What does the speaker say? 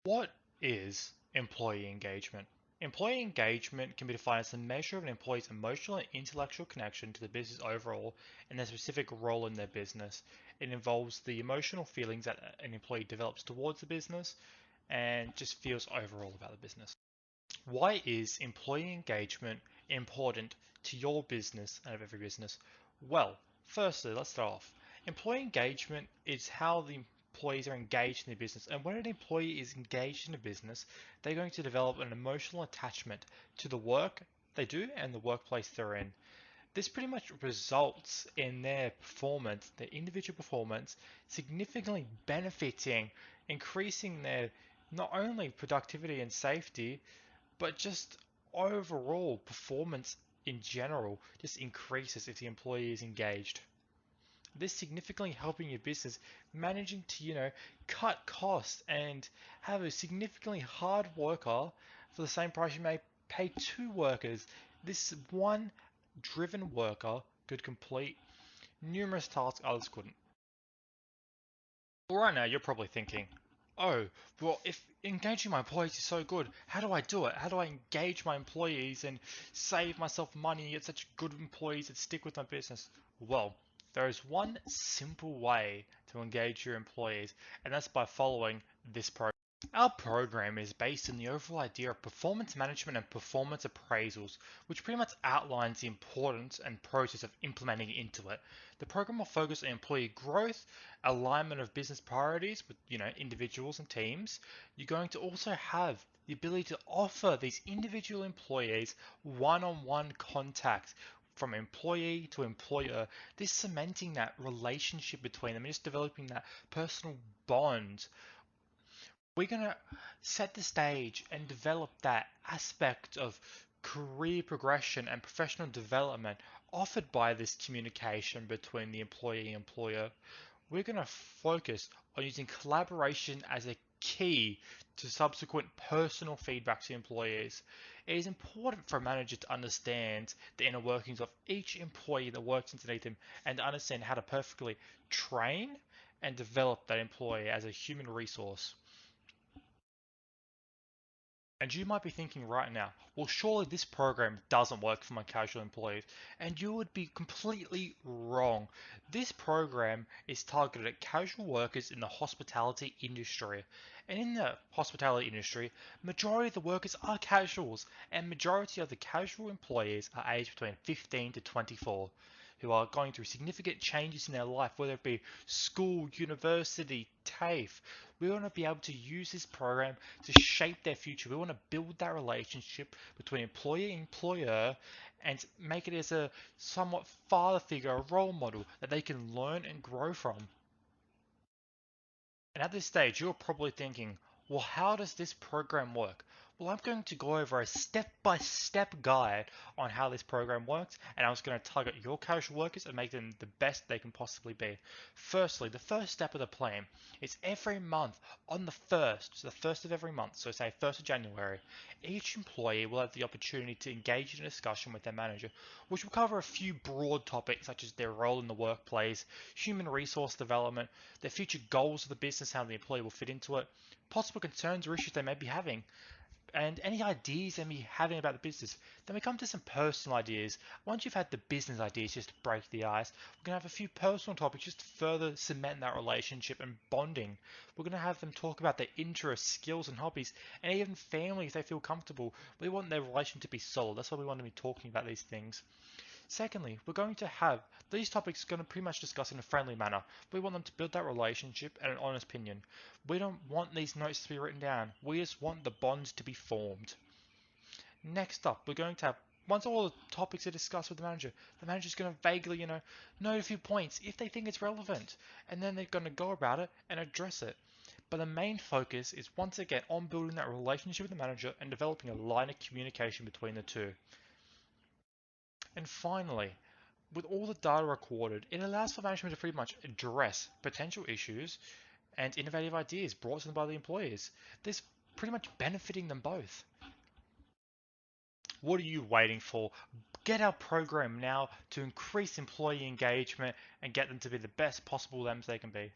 What is employee engagement? Employee engagement can be defined as the measure of an employee's emotional and intellectual connection to the business overall and their specific role in their business. It involves the emotional feelings that an employee develops towards the business and just feels overall about the business. Why is employee engagement important to your business and of every business? Well, firstly, let's start off. Employee engagement is how the employees are engaged in the business. And when an employee is engaged in a business, they're going to develop an emotional attachment to the work they do and the workplace they're in. This pretty much results in their performance, their individual performance, significantly benefiting, increasing their not only productivity and safety, but just overall performance in general just increases if the employee is engaged. This significantly helping your business managing to, cut costs and have a significantly hard worker for the same price you may pay two workers. This one driven worker could complete numerous tasks others couldn't. Well, right now, you're probably thinking, oh, well, if engaging my employees is so good, how do I do it? How do I engage my employees and save myself money, get such good employees that stick with my business? Well, there is one simple way to engage your employees, and that's by following this program. Our program is based on the overall idea of performance management and performance appraisals, which pretty much outlines the importance and process of implementing into it. The program will focus on employee growth, alignment of business priorities with individuals and teams. You're going to also have the ability to offer these individual employees one-on-one contact from employee to employer, this cementing that relationship between them and just developing that personal bond. We're going to set the stage and develop that aspect of career progression and professional development offered by this communication between the employee and employer. We're going to focus on using collaboration as a key to subsequent personal feedback to employees. It is important for a manager to understand the inner workings of each employee that works underneath him and to understand how to perfectly train and develop that employee as a human resource. And you might be thinking right now, well, surely this program doesn't work for my casual employees. And you would be completely wrong. This program is targeted at casual workers in the hospitality industry. And in the hospitality industry, majority of the workers are casuals, and majority of the casual employees are aged between 15 to 24, who are going through significant changes in their life, whether it be school, university, TAFE. We want to be able to use this program to shape their future. We want to build that relationship between employer and employer and make it as a somewhat father figure, a role model that they can learn and grow from. And at this stage, you're probably thinking, well, how does this program work? Well, I'm going to go over a step-by-step guide on how this program works, and I was going to target your casual workers and make them the best they can possibly be. Firstly, the first step of the plan is every month on the 1st, so the 1st of every month, so say 1st of January, each employee will have the opportunity to engage in a discussion with their manager, which will cover a few broad topics such as their role in the workplace, human resource development, their future goals of the business, how the employee will fit into it, possible concerns or issues they may be having, and any ideas they may be having about the business. Then we come to some personal ideas. Once you've had the business ideas just to break the ice, we're going to have a few personal topics just to further cement that relationship and bonding. We're going to have them talk about their interests, skills, and hobbies, and even family if they feel comfortable. We want their relation to be solid. That's why we want to be talking about these things. Secondly, we're going to have these topics going to pretty much discuss in a friendly manner. We want them to build that relationship and an honest opinion. We don't want these notes to be written down. We just want the bonds to be formed. Next up, we're going to have, once all the topics are discussed with the manager's going to vaguely, note a few points if they think it's relevant. And then they're going to go about it and address it. But the main focus is once again on building that relationship with the manager and developing a line of communication between the two. And finally, with all the data recorded, it allows for management to pretty much address potential issues and innovative ideas brought to them by the employees. This pretty much benefiting them both. What are you waiting for? Get our program now to increase employee engagement and get them to be the best possible them they can be.